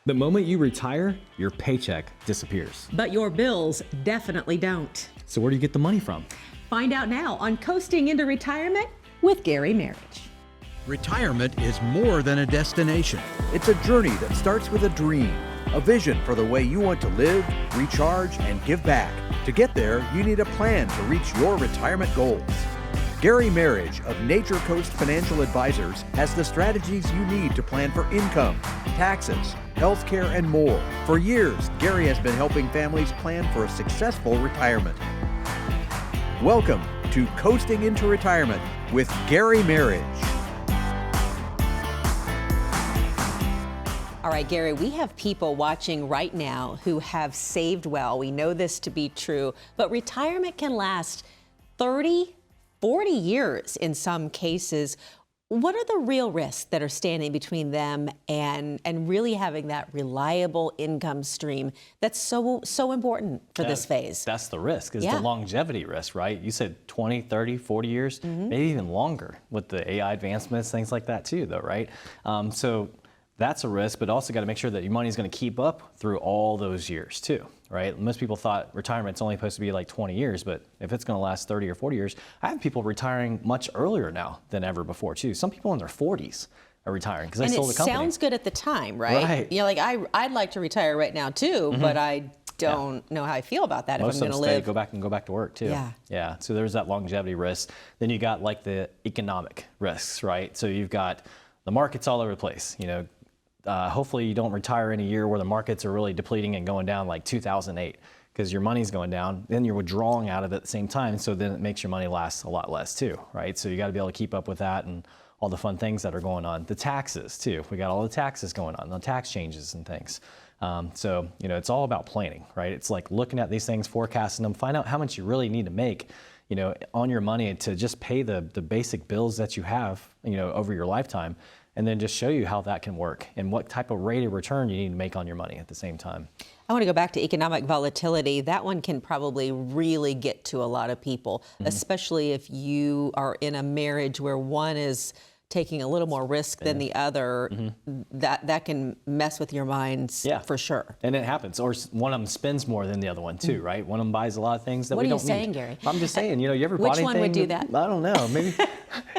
The moment you retire, your paycheck disappears. But your bills definitely don't. So where do you get the money from? Find out now on Coasting into Retirement with Gary Marriage. Retirement is more than a destination. It's a journey that starts with a dream, a vision for the way you want to live, recharge, and give back. To get there, you need a plan to reach your retirement goals. Gary Marriage of Nature Coast Financial Advisors has the strategies you need to plan for income, taxes, healthcare, and more. For years, Gary has been helping families plan for a successful retirement. Welcome to Coasting into Retirement with Gary Marriage. All right, Gary, we have people watching right now who have saved well. We know this to be true, but retirement can last 30, 40 years in some cases. What are the real risks that are standing between them and really having that reliable income stream that's so important for this phase? That's the risk, is the longevity risk, right? You said 20, 30, 40 years, maybe even longer with the AI advancements, things like that too, though, right? So that's a risk, but also got to make sure that your money is going to keep up through all those years too, right? Most people thought retirement's only supposed to be like 20 years, but if it's going to last 30 or 40 years, I have people retiring much earlier now than ever before too. Some people in their 40s are retiring because they sold the company. And it sounds good at the time, right? Right. You know, like I'd like to retire right now too, but I don't know how I feel about that Most if I'm of going them to stay, go back to work too. Yeah. So there's that longevity risk. Then you got like the economic risks, right? So you've got the markets all over the place, you know. Hopefully you don't retire in a year where the markets are really depleting and going down like 2008 because your money's going down, then you're withdrawing out of it at the same time, so then it makes your money last a lot less too, right? So you got to be able to keep up with that and all the fun things that are going on. The taxes too, we got all the taxes going on, the tax changes and things. So, you know, it's all about planning, right? It's like looking at these things, forecasting them, find out how much you really need to make, you know, on your money to just pay the basic bills that you have, you know, over your lifetime, and then just show you how that can work and what type of rate of return you need to make on your money at the same time. I want to go back to economic volatility. That one can probably really get to a lot of people, especially if you are in a marriage where one is taking a little more risk than the other. That can mess with your minds for sure. And it happens. Or one of them spends more than the other one too, right? One of them buys a lot of things that we don't need. What are you saying, Gary? I'm just saying, you know, you ever bought anything? Which one would do that? I don't know. Maybe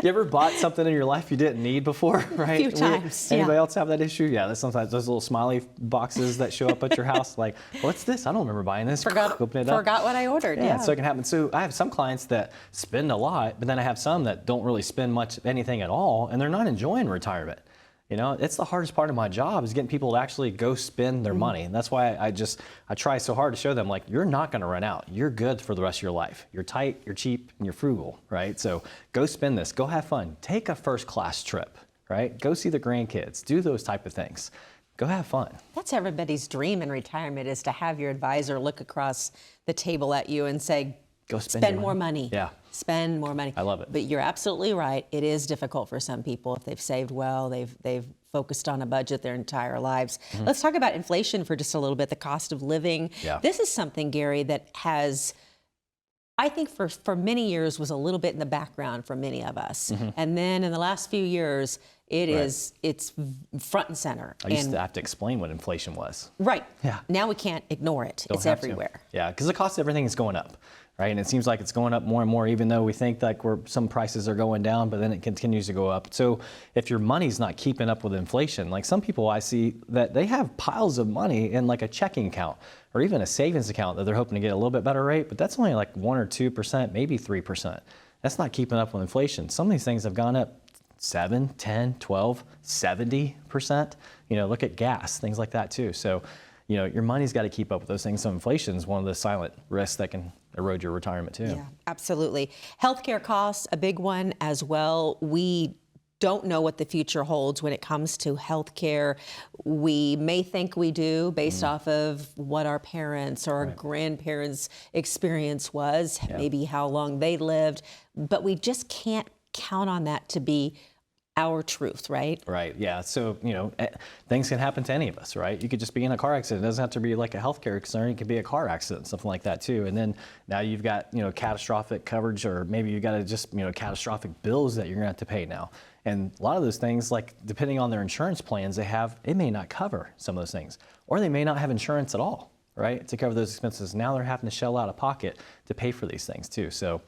you ever bought something in your life you didn't need before, right? A few times. Anybody else have that issue? Yeah, that's sometimes those little smiley boxes that show up at your house, like, what's this? I don't remember buying this. Open it up. Forgot what I ordered. Yeah, so it can happen. So I have some clients that spend a lot, but then I have some that don't really spend much anything at all, and they're not enjoying retirement. You know, it's the hardest part of my job is getting people to actually go spend their money. And that's why I try so hard to show them, like, you're not going to run out. You're good for the rest of your life. You're tight, you're cheap, and you're frugal, right? So go spend this, go have fun. Take a first class trip, right? Go see the grandkids, do those type of things. Go have fun. That's everybody's dream in retirement, is to have your advisor look across the table at you and say, go spend more money. Yeah. Spend more money. I love it. But you're absolutely right. It is difficult for some people if they've saved well, they've focused on a budget their entire lives. Let's talk about inflation for just a little bit, the cost of living. Yeah. This is something, Gary, that has, I think for many years was a little bit in the background for many of us. And then in the last few years, it's front and center. I used to have to explain what inflation was. Right. Yeah. Now we can't ignore it. It's everywhere. Yeah, because the cost of everything is going up, right? And it seems like it's going up more and more, even though we think like some prices are going down, but then it continues to go up. So if your money's not keeping up with inflation, like some people I see that they have piles of money in like a checking account or even a savings account that they're hoping to get a little bit better rate, but that's only like 1 or 2%, maybe 3%. That's not keeping up with inflation. Some of these things have gone up 7, 10, 12, 70%. You know, look at gas, things like that too. So, you know, your money's got to keep up with those things. So inflation is one of the silent risks that can erode your retirement too. Yeah, absolutely. Healthcare costs, a big one as well. We don't know what the future holds when it comes to healthcare. We may think we do based off of what our parents or our grandparents' experience was, maybe how long they lived, but we just can't count on that to be our truth, right? Right, yeah. So, you know, things can happen to any of us, right? You could just be in a car accident. It doesn't have to be like a healthcare concern. It could be a car accident, something like that too. And then now you've got, you know, catastrophic coverage, or maybe you got to just, you know, catastrophic bills that you're gonna have to pay now. And a lot of those things, like depending on their insurance plans they have, it may not cover some of those things, or they may not have insurance at all, right, to cover those expenses. Now they're having to shell out of pocket to pay for these things too. So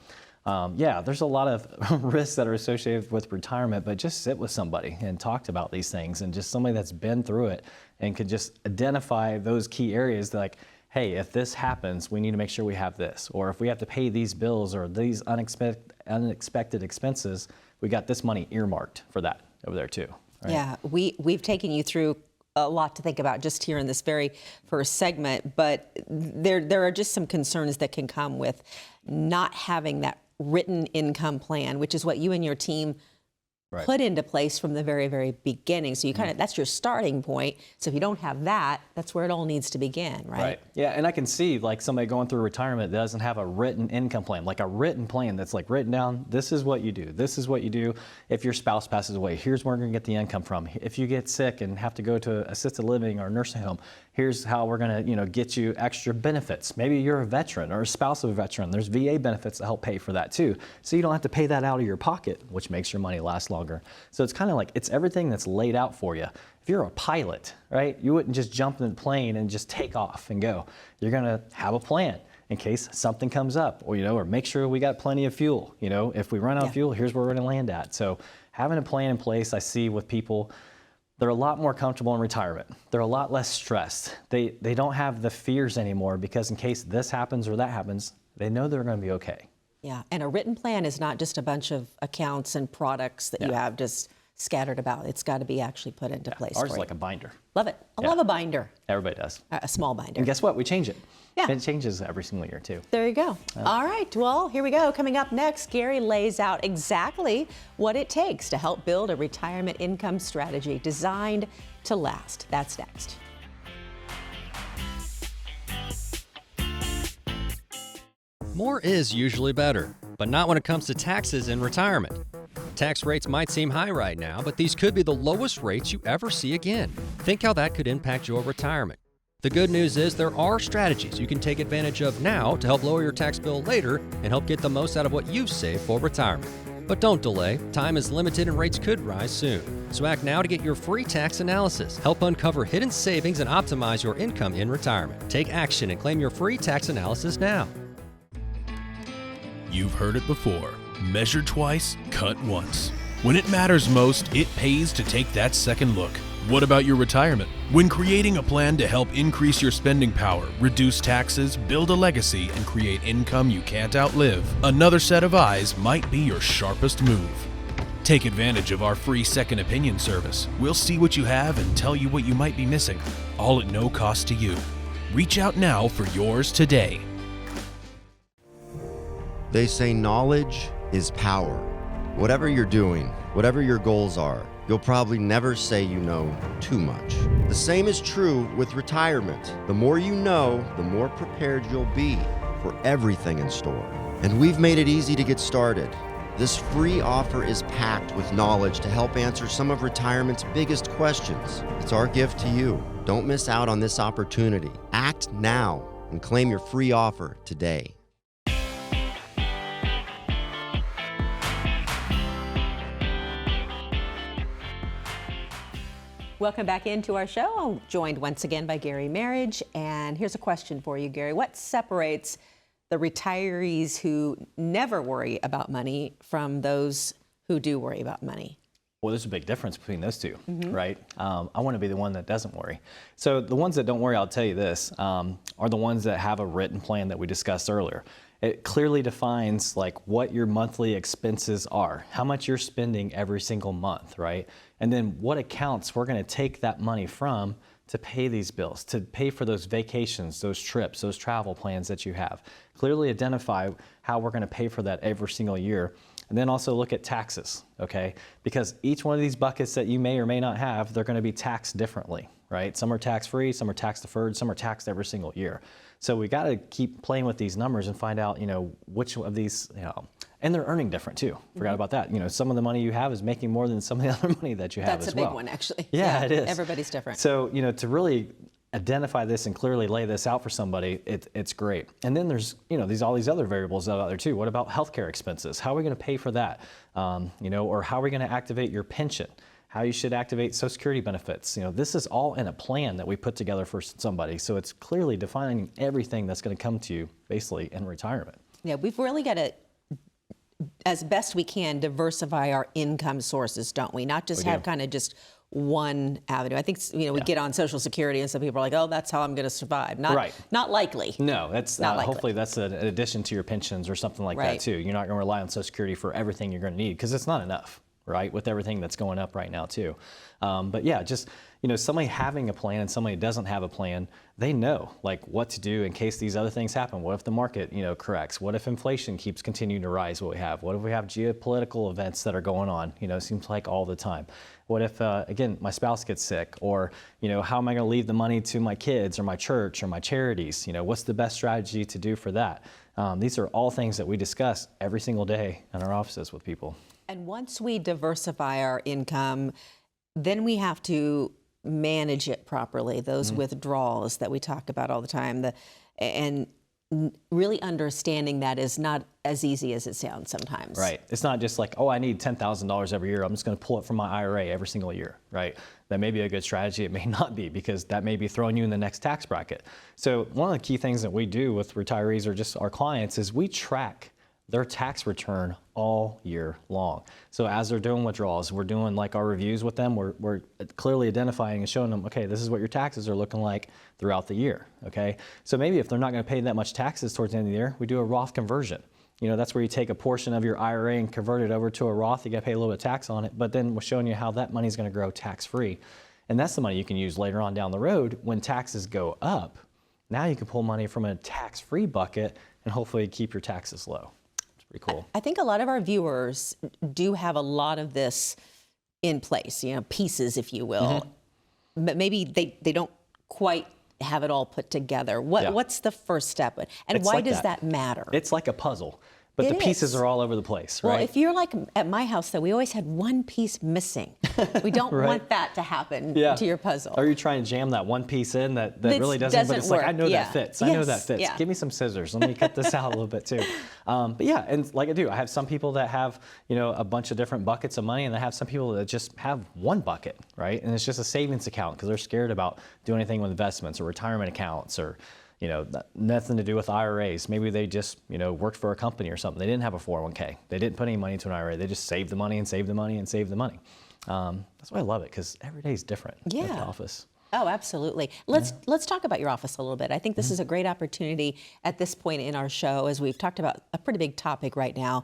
yeah, there's a lot of risks that are associated with retirement, but just sit with somebody and talk about these things, and just somebody that's been through it and could just identify those key areas that, like, hey, if this happens, we need to make sure we have this, or if we have to pay these bills or these unexpected expenses, we got this money earmarked for that over there too. Right? Yeah, we've taken you through a lot to think about just here in this very first segment, but there are just some concerns that can come with not having that written income plan, which is what you and your team put into place from the very, very beginning. So you kind of, that's your starting point. So if you don't have that, that's where it all needs to begin, right? Right. Yeah, and I can see like somebody going through retirement that doesn't have a written income plan, like a written plan that's like written down, this is what you do. This is what you do. If your spouse passes away, here's where we're gonna get the income from. If you get sick and have to go to assisted living or nursing home, here's how we're gonna, get you extra benefits. Maybe you're a veteran or a spouse of a veteran. There's VA benefits that help pay for that too. So you don't have to pay that out of your pocket, which makes your money last longer. So it's kind of like, it's everything that's laid out for you. If you're a pilot, right, you wouldn't just jump in the plane and just take off and go. You're gonna have a plan in case something comes up, or, or make sure we got plenty of fuel. If we run out of fuel, here's where we're gonna land at. So having a plan in place, I see with people, they're a lot more comfortable in retirement. They're a lot less stressed. They don't have the fears anymore, because in case this happens or that happens, they know they're gonna be okay. Yeah, and a written plan is not just a bunch of accounts and products that you have just scattered about. It's got to be actually put into place. Ours is like a binder. Love it. I love a binder. Everybody does. A small binder. And guess what? We change it. Yeah. It changes every single year too. There you go. All right, well, here we go. Coming up next, Gary lays out exactly what it takes to help build a retirement income strategy designed to last. That's next. More is usually better, but not when it comes to taxes in retirement. Tax rates might seem high right now, but these could be the lowest rates you ever see again. Think how that could impact your retirement. The good news is there are strategies you can take advantage of now to help lower your tax bill later and help get the most out of what you've saved for retirement. But don't delay. Time is limited and rates could rise soon. So act now to get your free tax analysis. Help uncover hidden savings and optimize your income in retirement. Take action and claim your free tax analysis now. You've heard it before. Measure twice, cut once. When it matters most, it pays to take that second look. What about your retirement? When creating a plan to help increase your spending power, reduce taxes, build a legacy, and create income you can't outlive, another set of eyes might be your sharpest move. Take advantage of our free second opinion service. We'll see what you have and tell you what you might be missing, all at no cost to you. Reach out now for yours today. They say knowledge is power. Whatever you're doing, whatever your goals are, you'll probably never say you know too much. The same is true with retirement. The more you know, the more prepared you'll be for everything in store. And we've made it easy to get started. This free offer is packed with knowledge to help answer some of retirement's biggest questions. It's our gift to you. Don't miss out on this opportunity. Act now and claim your free offer today. Welcome back into our show. I'm joined once again by Gary Marriage. And here's a question for you, Gary. What separates the retirees who never worry about money from those who do worry about money? Well, there's a big difference between those two, right? I want to be the one that doesn't worry. So the ones that don't worry, I'll tell you this, are the ones that have a written plan that we discussed earlier. It clearly defines like what your monthly expenses are, how much you're spending every single month, right? And then what accounts we're going to take that money from to pay these bills, to pay for those vacations, those trips, those travel plans that you have. Clearly identify how we're going to pay for that every single year. And then also look at taxes, okay? Because each one of these buckets that you may or may not have, they're going to be taxed differently, right? Some are tax-free, some are tax-deferred, some are taxed every single year. So we got to keep playing with these numbers and find out, which of these, and they're earning different too. Forgot about that. Some of the money you have is making more than some of the other money that you have as well. That's a big one, actually. Yeah, it is. Everybody's different. So, to really identify this and clearly lay this out for somebody, it's great. And then there's, all these other variables out there too. What about healthcare expenses? How are we going to pay for that? Or how are we going to activate your pension? How you should activate Social Security benefits. This is all in a plan that we put together for somebody. So it's clearly defining everything that's going to come to you basically in retirement. Yeah, we've really got to, as best we can, diversify our income sources, don't we? Not just have kind of just one avenue. I think, we get on Social Security and some people are like, oh, that's how I'm going to survive. Not likely. No, that's not likely. Hopefully that's an addition to your pensions or something like that too. You're not going to rely on Social Security for everything you're going to need because it's not enough, right? With everything that's going up right now too. But yeah, just, somebody having a plan and somebody who doesn't have a plan, they know like what to do in case these other things happen. What if the market, corrects? What if inflation keeps continuing to rise? What if we have geopolitical events that are going on? It seems like all the time. What if, again, my spouse gets sick? Or, how am I going to leave the money to my kids or my church or my charities? What's the best strategy to do for that? These are all things that we discuss every single day in our offices with people. And once we diversify our income, then we have to manage it properly, those withdrawals that we talk about all the time. And really understanding that is not as easy as it sounds sometimes. Right. It's not just like, oh, I need $10,000 every year. I'm just going to pull it from my IRA every single year, right? That may be a good strategy. It may not be because that may be throwing you in the next tax bracket. So one of the key things that we do with retirees or just our clients is we track their tax return all year long. So as they're doing withdrawals, we're doing like our reviews with them. We're clearly identifying and showing them, okay, this is what your taxes are looking like throughout the year, okay? So maybe if they're not gonna pay that much taxes towards the end of the year, we do a Roth conversion. That's where you take a portion of your IRA and convert it over to a Roth. You gotta pay a little bit of tax on it, but then we're showing you how that money's gonna grow tax-free. And that's the money you can use later on down the road when taxes go up. Now you can pull money from a tax-free bucket and hopefully keep your taxes low. Pretty cool. I think a lot of our viewers do have a lot of this in place, pieces, if you will, but maybe they don't quite have it all put together. What's the first step? And it's why like does that matter? It's like a puzzle, but the pieces are all over the place, right? Well, if you're like at my house, though, we always had one piece missing. We don't want that to happen to your puzzle. Are you trying to jam that one piece in that really doesn't, but it's work. like, I know that fits. I know that fits. Yeah. Give me some scissors. Let me cut this out a little bit too. But yeah, and like I do, I have some people that have, a bunch of different buckets of money, and I have some people that just have one bucket, right? And it's just a savings account because they're scared about doing anything with investments or retirement accounts or nothing to do with IRAs. Maybe they just, worked for a company or something. They didn't have a 401k. They didn't put any money into an IRA. They just saved the money and saved the money and saved the money. That's why I love it because every day is different at the office. Oh, absolutely. Let's talk about your office a little bit. I think this is a great opportunity at this point in our show, as we've talked about a pretty big topic right now.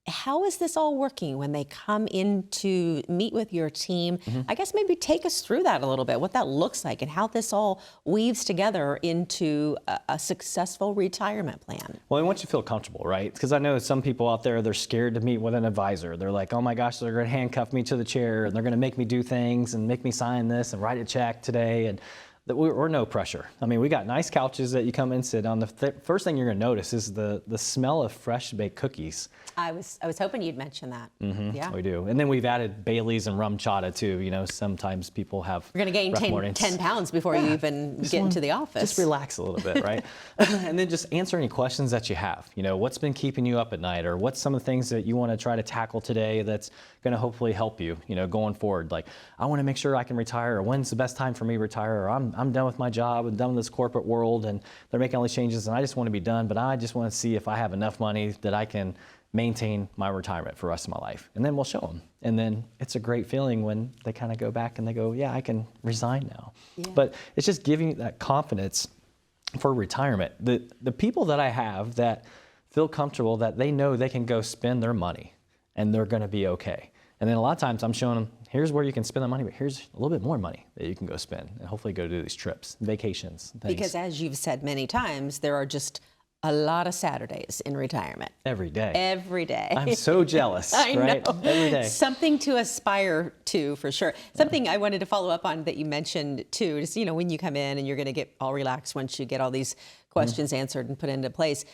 How is this all working when they come in to meet with your team? I guess maybe take us through that a little bit, what that looks like and how this all weaves together into a successful retirement plan. Well, I want you to feel comfortable, right? Because I know some people out there, they're scared to meet with an advisor. They're like, oh my gosh, they're going to handcuff me to the chair and they're going to make me do things and make me sign this and write a check today. And we're no pressure. I mean, we got nice couches that you come and sit on. The first thing you're going to notice is the smell of fresh baked cookies. I was hoping you'd mention that. Yeah, we do. And then we've added Bailey's and rum chata too. Sometimes people have. You're going to gain 10 pounds before you even get into the office. Just relax a little bit, right? And then just answer any questions that you have. What's been keeping you up at night, or what's some of the things that you want to try to tackle today that's going to hopefully help you, going forward. Like, I want to make sure I can retire, or when's the best time for me to retire, or I'm done with my job, I'm done with this corporate world, and they're making all these changes, and I just want to be done, but I just want to see if I have enough money that I can maintain my retirement for the rest of my life. And then we'll show them. And then it's a great feeling when they kind of go back and they go, yeah, I can resign now. Yeah. But it's just giving that confidence for retirement. The people that I have that feel comfortable that they know they can go spend their money and they're going to be okay. And then a lot of times I'm showing them, here's where you can spend the money, but here's a little bit more money that you can go spend and hopefully go do these trips, vacations, things. Because as you've said many times, there are just a lot of Saturdays in retirement. Every day. Every day. I'm so jealous, I right? know. Every day. Something to aspire to, for sure. Something I wanted to follow up on that you mentioned too, is, when you come in and you're going to get all relaxed once you get all these questions answered and put into place.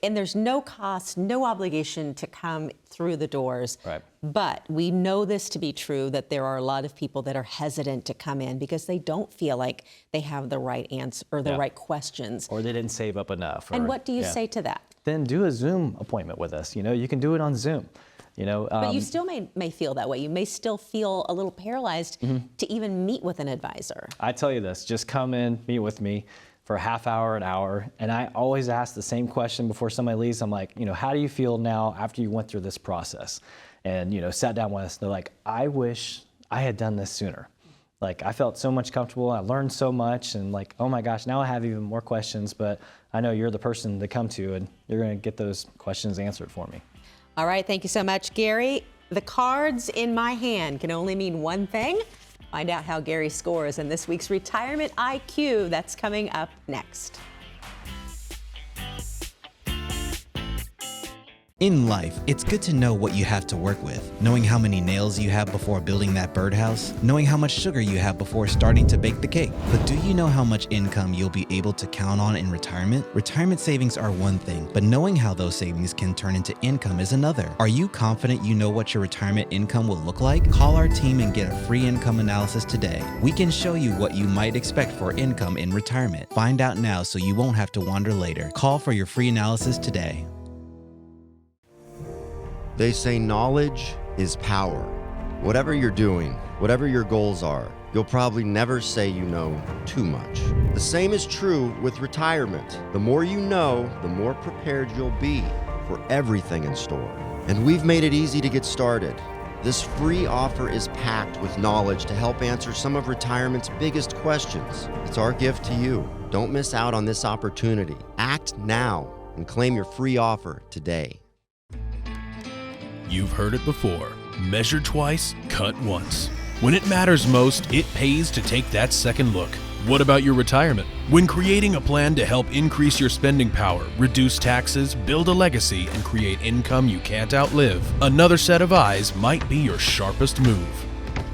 and there's no cost, no obligation to come through the doors. Right. But we know this to be true, that there are a lot of people that are hesitant to come in because they don't feel like they have the right answer or the right questions. Or they didn't save up enough. And or- what do you yeah. say to that? Then do a Zoom appointment with us. You can do it on Zoom. But you still may feel that way. You may still feel a little paralyzed to even meet with an advisor. I tell you this, just come in, meet with me for a half hour, an hour. And I always ask the same question before somebody leaves. I'm like, how do you feel now after you went through this process? And, sat down with us. They're like, I wish I had done this sooner. Like, I felt so much comfortable. I learned so much. And like, oh my gosh, now I have even more questions. But I know you're the person to come to, and you're going to get those questions answered for me. All right, thank you so much, Gary. The cards in my hand can only mean one thing. Find out how Gary scores in this week's Retirement IQ. That's coming up next. In life, it's good to know what you have to work with. Knowing how many nails you have before building that birdhouse. Knowing how much sugar you have before starting to bake the cake. But do you know how much income you'll be able to count on in retirement? Retirement savings are one thing, but knowing how those savings can turn into income is another. Are you confident you know what your retirement income will look like? Call our team and get a free income analysis today. We can show you what you might expect for income in retirement. Find out now so you won't have to wander later. Call for your free analysis today. They say knowledge is power. Whatever you're doing, whatever your goals are, you'll probably never say you know too much. The same is true with retirement. The more you know, the more prepared you'll be for everything in store. And we've made it easy to get started. This free offer is packed with knowledge to help answer some of retirement's biggest questions. It's our gift to you. Don't miss out on this opportunity. Act now and claim your free offer today. You've heard it before. Measure twice, cut once. When it matters most, it pays to take that second look. What about your retirement? When creating a plan to help increase your spending power, reduce taxes, build a legacy, and create income you can't outlive, another set of eyes might be your sharpest move.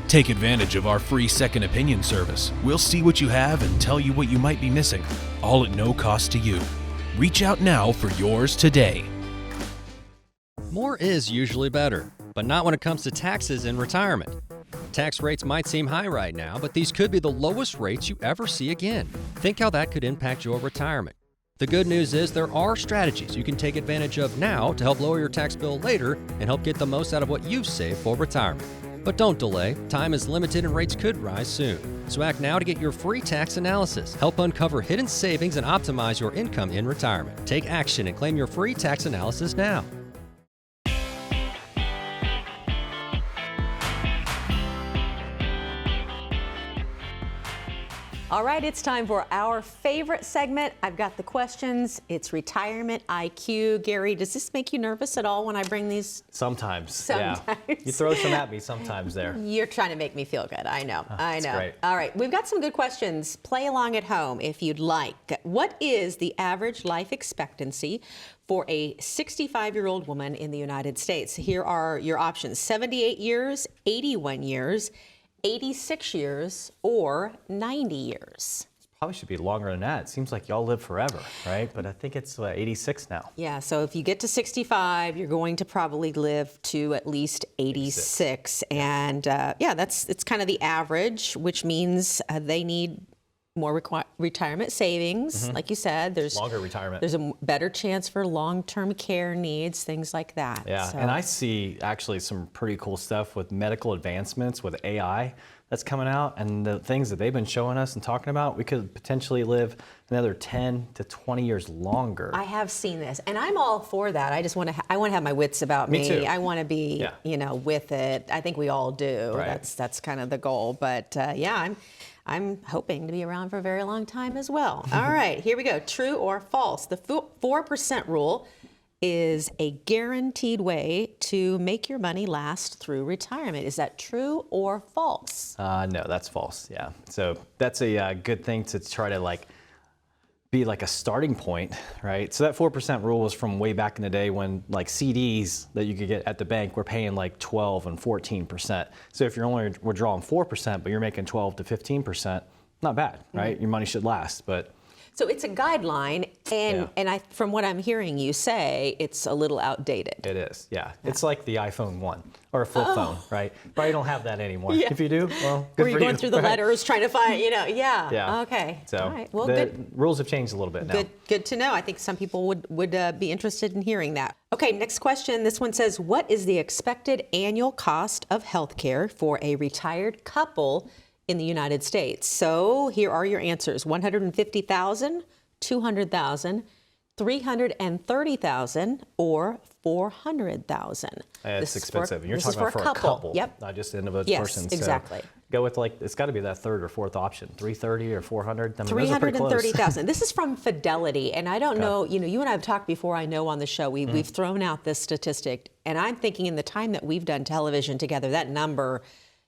Take advantage of our free second opinion service. We'll see what you have and tell you what you might be missing, all at no cost to you. Reach out now for yours today. More is usually better, but not when it comes to taxes in retirement. Tax rates might seem high right now, but these could be the lowest rates you ever see again. Think how that could impact your retirement. The good news is there are strategies you can take advantage of now to help lower your tax bill later and help get the most out of what you've saved for retirement. But don't delay. Time is limited and rates could rise soon. So act now to get your free tax analysis. Help uncover hidden savings and optimize your income in retirement. Take action and claim your free tax analysis now. All right, it's time for our favorite segment. I've got the questions. It's Retirement IQ. Gary, does this make you nervous at all when I bring these? Sometimes. Yeah. You throw some at me sometimes there. You're trying to make me feel good. I know. I know. great. All right, we've got some good questions. Play along at home if you'd like. What is the average life expectancy for a 65-year-old woman in the United States? Here are your options: 78 years, 81 years, 86 years, or 90 years. Probably should be longer than that. It seems like y'all live forever, right? But I think it's 86 now. Yeah, so if you get to 65, you're going to probably live to at least 86. And it's kind of the average, which means they need more retirement savings. Like you said, there's Longer retirement. There's a better chance for long-term care needs, things like that. Yeah, So- and I see actually some pretty cool stuff with medical advancements with AI that's coming out, and the things that they've been showing us and talking about, we could potentially live another 10 to 20 years longer. I have seen this, and I'm all for that. I just want to. I want to have my wits about me. Me too. I want to be, with it. I think we all do. Right. That's kind of the goal. But I'm hoping to be around for a very long time as well. All right, here we go. True or false? The 4% rule is a guaranteed way to make your money last through retirement. Is that true or false? No, that's false. Yeah. So that's a good thing to try to be like a starting point, right? So that 4% rule was from way back in the day when CDs that you could get at the bank were paying 12 and 14%. So if you're only withdrawing 4%, but you're making 12 to 15%, not bad, right? Your money should last, but So it's a guideline, and from what I'm hearing you say, it's a little outdated. It is, yeah. It's like the iPhone 1 or a flip phone, right? Probably don't have that anymore. If you do, well, good Were you for going through the letters trying to find, Yeah. Okay. So all right. Well, the good. rules have changed a little bit now. Good to know. I think some people would be interested in hearing that. Okay, next question. This one says, what is the expected annual cost of health care for a retired couple in the United States? So here are your answers: $150,000, $200,000, $330,000, or $400,000. It's expensive. You're this is talking about for a couple, Yep. not just an individual Yes, person. exactly. So go with it's got to be that third or fourth option, 330 or 400. I mean, those are pretty close. $330,000. This is from Fidelity, and I don't know. You and I have talked before. I know on the show we've thrown out this statistic, and I'm thinking in the time that we've done television together, that number,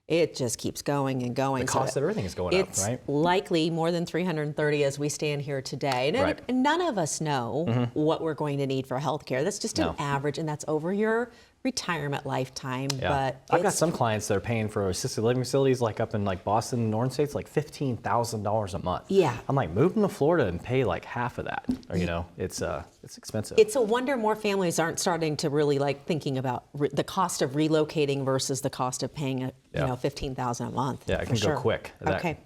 it just keeps going and going. The cost of everything is going up, right? It's likely more than 330 as we stand here today. And, Right. and none of us know what we're going to need for health care. That's just an average, and that's over your retirement lifetime. Yeah. But I've got some clients that are paying for assisted living facilities, like up in like Boston and Northern States, like $15,000 a month. Yeah. I'm like, move them to Florida and pay like half of that. Or, it's expensive. It's a wonder more families aren't starting to really like thinking about the cost of relocating versus the cost of paying $15,000 a month. Yeah, it can go quick. Okay.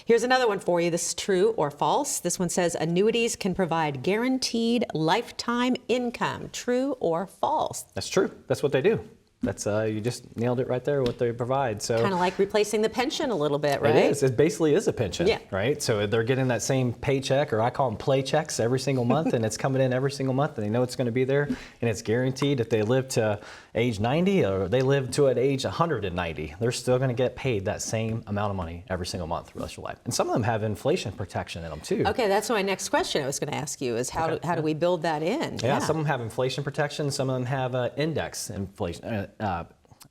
Here's another one for you. This is true or false. This one says annuities can provide guaranteed lifetime income. True or false? That's true. That's what they do. That's you just nailed it right there, what they provide. So kind of like replacing the pension a little bit, right? It is. It basically is a pension, Yeah. right? So they're getting that same paycheck, or I call them play checks, every single month, and it's coming in every single month, and they know it's going to be there, and it's guaranteed. If they live to age 90 or they live to an age 190, they're still going to get paid that same amount of money every single month for the rest of their life. And some of them have inflation protection in them too. Okay, that's my next question I was going to ask you is how do we build that in? Yeah, some of them have inflation protection. Some of them have index inflation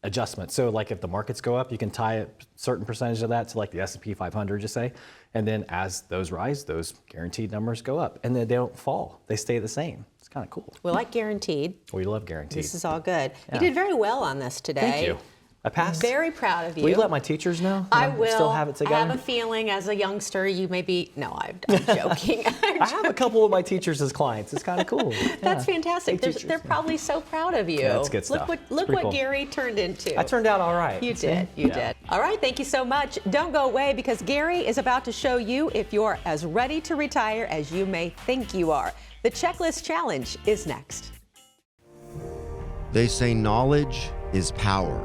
adjustment. So like if the markets go up, you can tie a certain percentage of that to like the S&P 500, just say. And then as those rise, those guaranteed numbers go up. And then they don't fall. They stay the same. It's kind of cool. We like guaranteed. We love guaranteed. This is all good. Yeah. You did very well on this today. Thank you. I passed. Very proud of you. Will you let my teachers know? I will. Still have it together? I have a feeling as a youngster you may be, no, I'm joking. I have a couple of my teachers as clients. It's kind of cool. That's fantastic. They're probably so proud of you. Yeah, that's good stuff. Look pretty what cool. Gary turned into. I turned out all right. You did. You did. All right. Thank you so much. Don't go away because Gary is about to show you if you're as ready to retire as you may think you are. The Checklist Challenge is next. They say knowledge is power.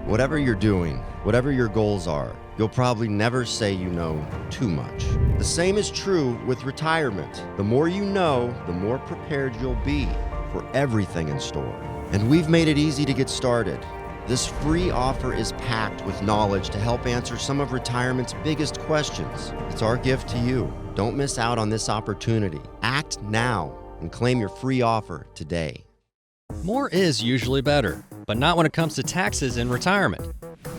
Whatever you're doing, whatever your goals are, you'll probably never say you know too much. The same is true with retirement. The more you know, the more prepared you'll be for everything in store. And we've made it easy to get started. This free offer is packed with knowledge to help answer some of retirement's biggest questions. It's our gift to you. Don't miss out on this opportunity. Act now and claim your free offer today. More is usually better, but not when it comes to taxes in retirement.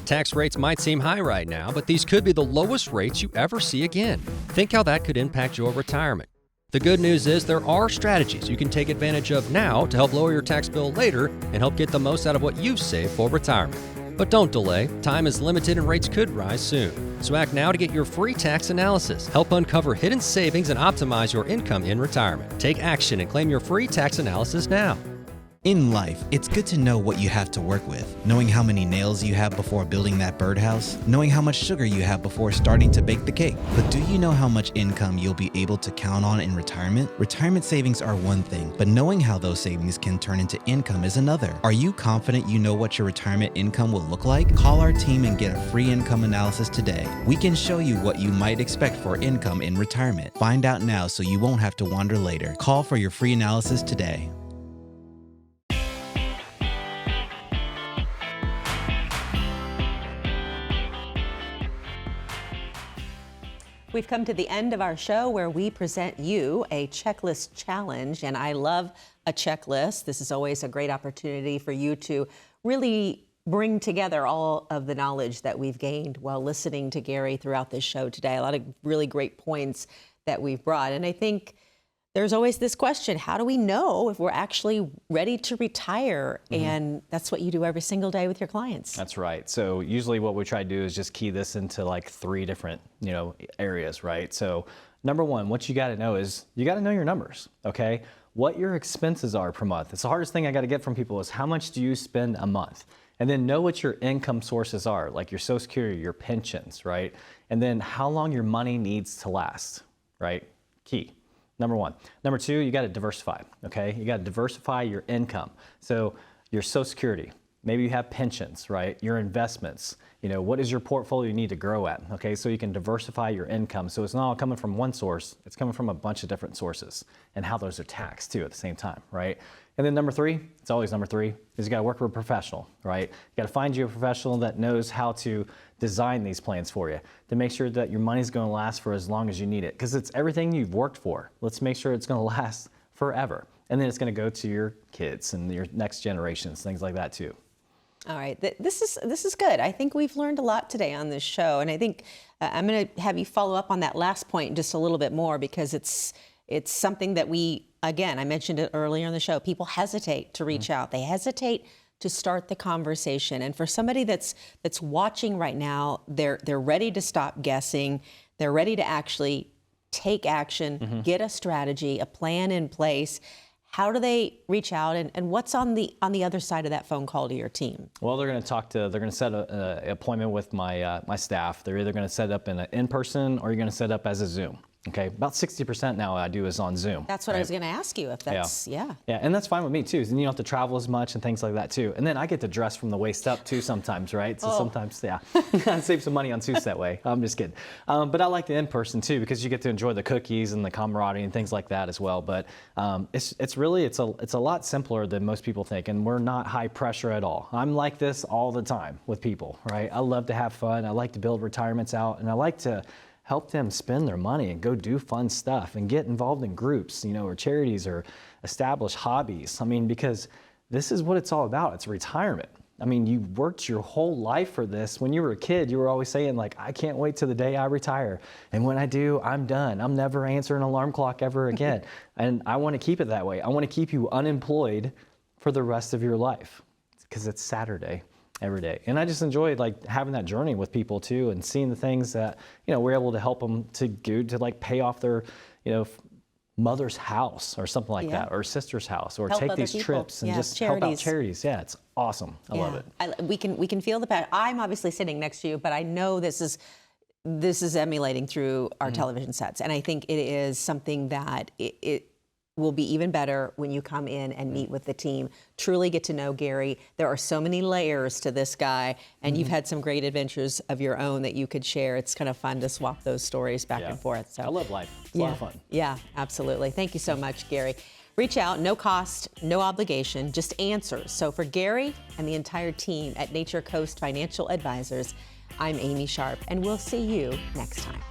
Tax rates might seem high right now, but these could be the lowest rates you ever see again. Think how that could impact your retirement. The good news is there are strategies you can take advantage of now to help lower your tax bill later and help get the most out of what you've saved for retirement. But don't delay. Time is limited and rates could rise soon. So act now to get your free tax analysis. Help uncover hidden savings and optimize your income in retirement. Take action and claim your free tax analysis now. In life, it's good to know what you have to work with. Knowing how many nails you have before building that birdhouse. Knowing how much sugar you have before starting to bake the cake. But do you know how much income you'll be able to count on in retirement? Retirement savings are one thing, but knowing how those savings can turn into income is another. Are you confident you know what your retirement income will look like? Call our team and get a free income analysis today. We can show you what you might expect for income in retirement. Find out now so you won't have to wonder later. Call for your free analysis today. We've come to the end of our show where we present you a checklist challenge, and I love a checklist. This is always a great opportunity for you to really bring together all of the knowledge that we've gained while listening to Gary throughout this show today. A lot of really great points that we've brought. And I think there's always this question, how do we know if we're actually ready to retire? And that's what you do every single day with your clients. That's right. So usually what we try to do is just key this into like 3 different, areas, right? So number one, what you got to know is you got to know your numbers, okay? What your expenses are per month. It's the hardest thing I got to get from people is how much do you spend a month? And then know what your income sources are, like your Social Security, your pensions, right? And then how long your money needs to last, right? Key. Number one. Number two, you got to diversify, okay? You got to diversify your income. So your Social Security, maybe you have pensions, right? Your investments, you know, what is your portfolio you need to grow at, okay? So you can diversify your income. So it's not all coming from one source, it's coming from a bunch of different sources and how those are taxed too at the same time, right? And then number three, it's always number three, is you gotta work with a professional, right? You gotta find you a professional that knows how to design these plans for you to make sure that your money's gonna last for as long as you need it. Because it's everything you've worked for. Let's make sure it's gonna last forever. And then it's gonna go to your kids and your next generations, things like that too. All right, this is good. I think we've learned a lot today on this show, and I think I'm going to have you follow up on that last point just a little bit more because it's something that again, I mentioned it earlier in the show. People hesitate to reach out. They hesitate to start the conversation, and for somebody that's watching right now, they're ready to stop guessing. They're ready to actually take action, get a strategy, a plan in place. How do they reach out, and what's on the other side of that phone call to your team? Well, they're going to set an appointment with my staff. They're either going to set up in person or you're going to set up as a Zoom. Okay, about 60% now I do is on Zoom. That's what I was going to ask you. If that's Yeah, and that's fine with me too. And you don't have to travel as much and things like that too. And then I get to dress from the waist up too sometimes, right? So sometimes, save some money on suits that way. I'm just kidding. But I like the in-person too because you get to enjoy the cookies and the camaraderie and things like that as well. But it's a lot simpler than most people think, and we're not high pressure at all. I'm like this all the time with people, right? I love to have fun. I like to build retirements out, and I like to help them spend their money and go do fun stuff and get involved in groups, you know, or charities or establish hobbies. I mean, because this is what it's all about. It's retirement. I mean, you worked your whole life for this. When you were a kid, you were always saying like, I can't wait till the day I retire. And when I do, I'm done. I'm never answering an alarm clock ever again. And I want to keep it that way. I want to keep you unemployed for the rest of your life because it's Saturday every day. And I just enjoyed like having that journey with people too and seeing the things that, you know, we're able to help them to do to like pay off their, you know, mother's house or something like that, or sister's house, or help take these people. trips and just help out charities. Yeah, it's awesome. I love it. We can feel the passion. I'm obviously sitting next to you, but I know this is emulating through our television sets. And I think it is something that it will be even better when you come in and meet with the team. Truly get to know Gary. There are so many layers to this guy, and you've had some great adventures of your own that you could share. It's kind of fun to swap those stories back and forth. So I love life. It's a lot of fun. Yeah, absolutely. Thank you so much, Gary. Reach out, no cost, no obligation, just answers. So for Gary and the entire team at Nature Coast Financial Advisors, I'm Amy Sharp, and we'll see you next time.